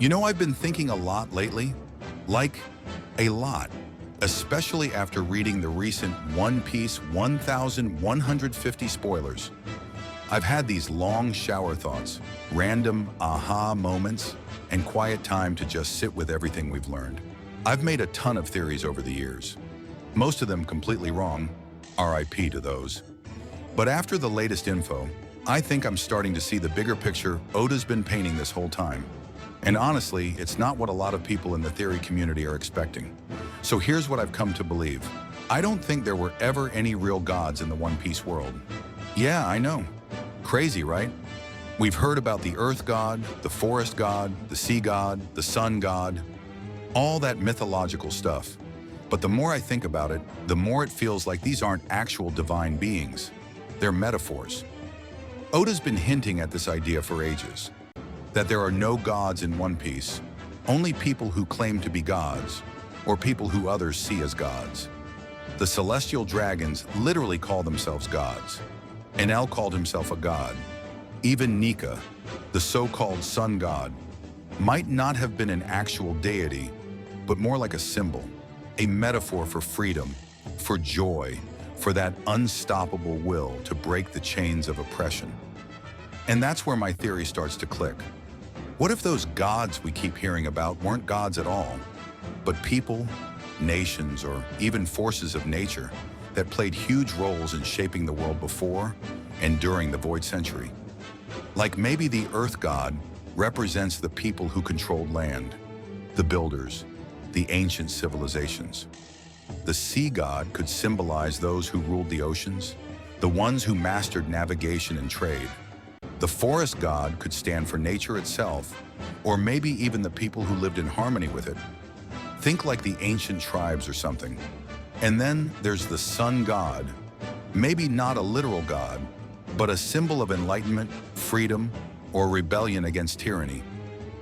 You know, I've been thinking a lot lately. Like, a lot. Especially after reading the recent One Piece 1150 spoilers. I've had these long shower thoughts, random aha moments, and quiet time to just sit with everything we've learned. I've made a ton of theories over the years. Most of them completely wrong, RIP to those. But after the latest info, I think I'm starting to see the bigger picture Oda's been painting this whole time. And honestly, it's not what a lot of people in the theory community are expecting. So here's what I've come to believe. I don't think there were ever any real gods in the One Piece world. Yeah, I know. Crazy, right? We've heard about the Earth God, the Forest God, the Sea God, the Sun God, all that mythological stuff. But the more I think about it, the more it feels like these aren't actual divine beings. They're metaphors. Oda's been hinting at this idea for ages, that there are no gods in One Piece, only people who claim to be gods, or people who others see as gods. The celestial dragons literally call themselves gods. Enel called himself a god. Even Nika, the so-called sun god, might not have been an actual deity, but more like a symbol, a metaphor for freedom, for joy, for that unstoppable will to break the chains of oppression. And that's where my theory starts to click. What if those gods we keep hearing about weren't gods at all, but people, nations, or even forces of nature that played huge roles in shaping the world before and during the Void Century? Like maybe the Earth God represents the people who controlled land, the builders, the ancient civilizations. The Sea God could symbolize those who ruled the oceans, the ones who mastered navigation and trade. The Forest God could stand for nature itself, or maybe even the people who lived in harmony with it. Think like the ancient tribes or something. And then there's the Sun God, maybe not a literal god, but a symbol of enlightenment, freedom, or rebellion against tyranny.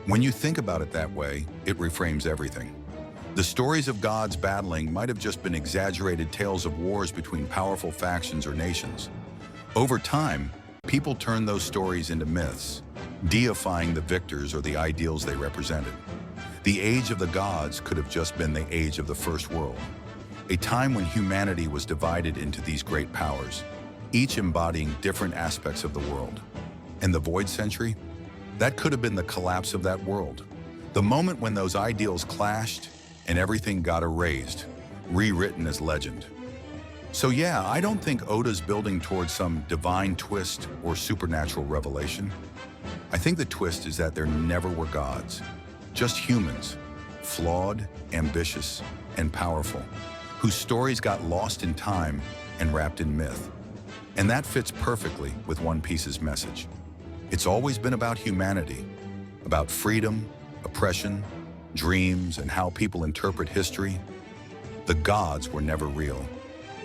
When you think about it that way, it reframes everything. The stories of gods battling might have just been exaggerated tales of wars between powerful factions or nations. Over time, people turned those stories into myths, deifying the victors or the ideals they represented. The age of the gods could have just been the age of the First World, a time when humanity was divided into these great powers, each embodying different aspects of the world. And the Void Century? That could have been the collapse of that world. The moment when those ideals clashed and everything got erased, rewritten as legend. So yeah, I don't think Oda's building towards some divine twist or supernatural revelation. I think the twist is that there never were gods, just humans, flawed, ambitious, and powerful, whose stories got lost in time and wrapped in myth. And that fits perfectly with One Piece's message. It's always been about humanity, about freedom, oppression, dreams, and how people interpret history. The gods were never real,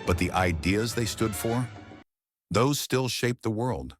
but the ideas they stood for, those still shape the world.